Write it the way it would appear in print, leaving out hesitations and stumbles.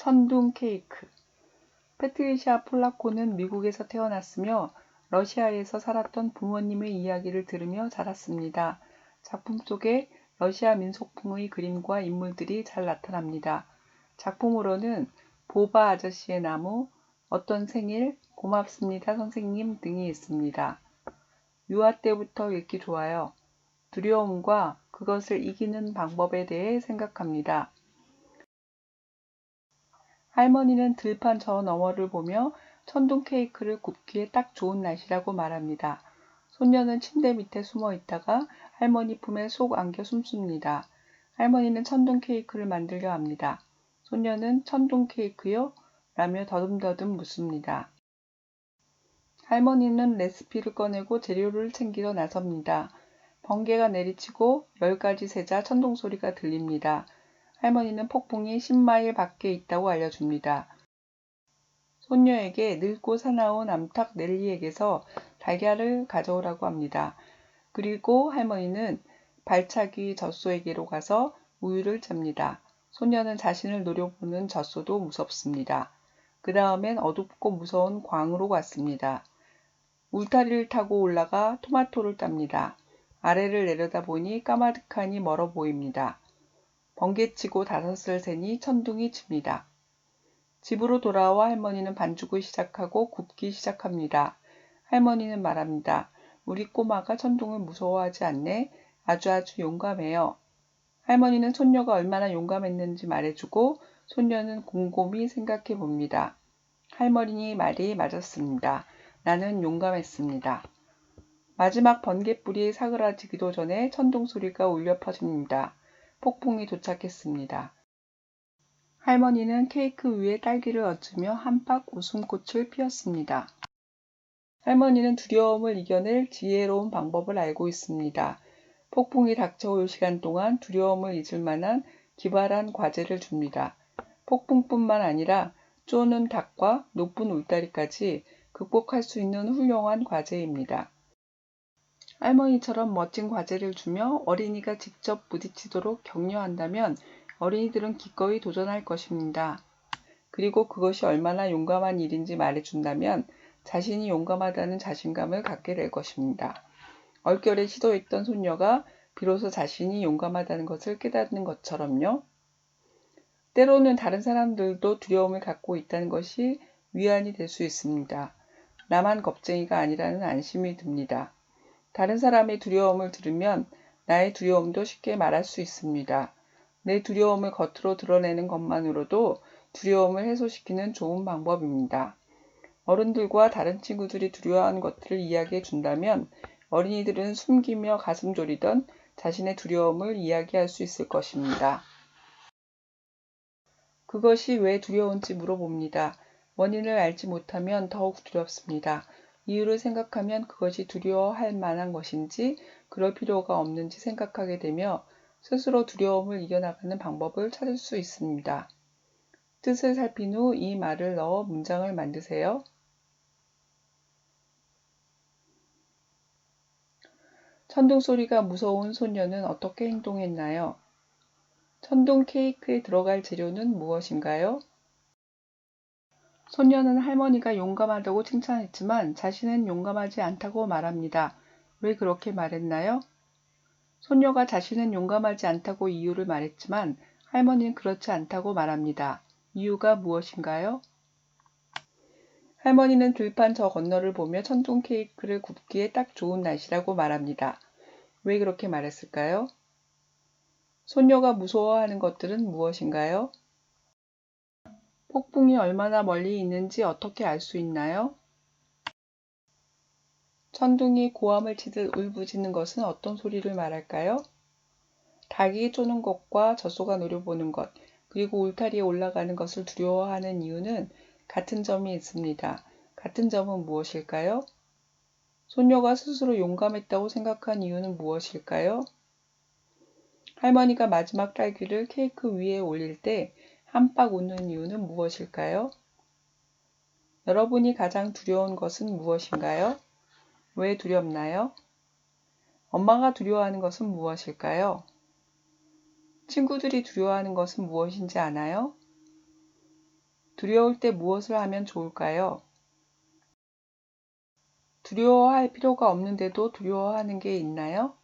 천둥 케이크. 패트리샤 폴라코는 미국에서 태어났으며 러시아에서 살았던 부모님의 이야기를 들으며 자랐습니다. 작품 속에 러시아 민속풍의 그림과 인물들이 잘 나타납니다. 작품으로는 보바 아저씨의 나무, 어떤 생일, 고맙습니다 선생님 등이 있습니다. 유아 때부터 읽기 좋아요. 두려움과 그것을 이기는 방법에 대해 생각합니다. 할머니는 들판 저 너머를 보며 천둥 케이크를 굽기에 딱 좋은 날씨라고 말합니다. 손녀는 침대 밑에 숨어 있다가 할머니 품에 쏙 안겨 숨습니다. 할머니는 천둥 케이크를 만들려 합니다. 손녀는 천둥 케이크요? 라며 더듬더듬 묻습니다. 할머니는 레시피를 꺼내고 재료를 챙기러 나섭니다. 번개가 내리치고 10가지 세자 천둥 소리가 들립니다. 할머니는 폭풍이 10마일 밖에 있다고 알려줍니다. 손녀에게 늙고 사나운 암탉 넬리에게서 달걀을 가져오라고 합니다. 그리고 할머니는 발차기 젖소에게로 가서 우유를 짭니다. 손녀는 자신을 노려보는 젖소도 무섭습니다. 그 다음엔 어둡고 무서운 광으로 갔습니다. 울타리를 타고 올라가 토마토를 땁니다. 아래를 내려다보니 까마득하니 멀어 보입니다. 번개치고 5을 세니 천둥이 칩니다. 집으로 돌아와 할머니는 반죽을 시작하고 굽기 시작합니다. 할머니는 말합니다. 우리 꼬마가 천둥을 무서워하지 않네. 아주 용감해요. 할머니는 손녀가 얼마나 용감했는지 말해주고 손녀는 곰곰이 생각해 봅니다. 할머니 말이 맞았습니다. 나는 용감했습니다. 마지막 번갯불이 사그라지기도 전에 천둥 소리가 울려 퍼집니다. 폭풍이 도착했습니다. 할머니는 케이크 위에 딸기를 얹으며 한박 웃음꽃을 피웠습니다. 할머니는 두려움을 이겨낼 지혜로운 방법을 알고 있습니다. 폭풍이 닥쳐올 시간 동안 두려움을 잊을 만한 기발한 과제를 줍니다. 폭풍뿐만 아니라 쪼는 닭과 높은 울타리까지 극복할 수 있는 훌륭한 과제입니다. 할머니처럼 멋진 과제를 주며 어린이가 직접 부딪히도록 격려한다면 어린이들은 기꺼이 도전할 것입니다. 그리고 그것이 얼마나 용감한 일인지 말해준다면 자신이 용감하다는 자신감을 갖게 될 것입니다. 얼결에 시도했던 손녀가 비로소 자신이 용감하다는 것을 깨닫는 것처럼요. 때로는 다른 사람들도 두려움을 갖고 있다는 것이 위안이 될 수 있습니다. 나만 겁쟁이가 아니라는 안심이 듭니다. 다른 사람의 두려움을 들으면 나의 두려움도 쉽게 말할 수 있습니다. 내 두려움을 겉으로 드러내는 것만으로도 두려움을 해소시키는 좋은 방법입니다. 어른들과 다른 친구들이 두려워하는 것들을 이야기해 준다면 어린이들은 숨기며 가슴 졸이던 자신의 두려움을 이야기할 수 있을 것입니다. 그것이 왜 두려운지 물어봅니다. 원인을 알지 못하면 더욱 두렵습니다. 이유를 생각하면 그것이 두려워할 만한 것인지 그럴 필요가 없는지 생각하게 되며 스스로 두려움을 이겨나가는 방법을 찾을 수 있습니다. 뜻을 살핀 후 이 말을 넣어 문장을 만드세요. 천둥 소리가 무서운 소녀는 어떻게 행동했나요? 천둥 케이크에 들어갈 재료는 무엇인가요? 소녀는 할머니가 용감하다고 칭찬했지만 자신은 용감하지 않다고 말합니다. 왜 그렇게 말했나요? 소녀가 자신은 용감하지 않다고 이유를 말했지만 할머니는 그렇지 않다고 말합니다. 이유가 무엇인가요? 할머니는 들판 저 건너를 보며 천둥 케이크를 굽기에 딱 좋은 날씨라고 말합니다. 왜 그렇게 말했을까요? 소녀가 무서워하는 것들은 무엇인가요? 폭풍이 얼마나 멀리 있는지 어떻게 알 수 있나요? 천둥이 고함을 치듯 울부짖는 것은 어떤 소리를 말할까요? 닭이 쪼는 것과 젖소가 노려보는 것, 그리고 울타리에 올라가는 것을 두려워하는 이유는 같은 점이 있습니다. 같은 점은 무엇일까요? 소녀가 스스로 용감했다고 생각한 이유는 무엇일까요? 할머니가 마지막 딸기를 케이크 위에 올릴 때 한박 웃는 이유는 무엇일까요? 여러분이 가장 두려운 것은 무엇인가요? 왜 두렵나요? 엄마가 두려워하는 것은 무엇일까요? 친구들이 두려워하는 것은 무엇인지 아나요? 두려울 때 무엇을 하면 좋을까요? 두려워할 필요가 없는데도 두려워하는 게 있나요?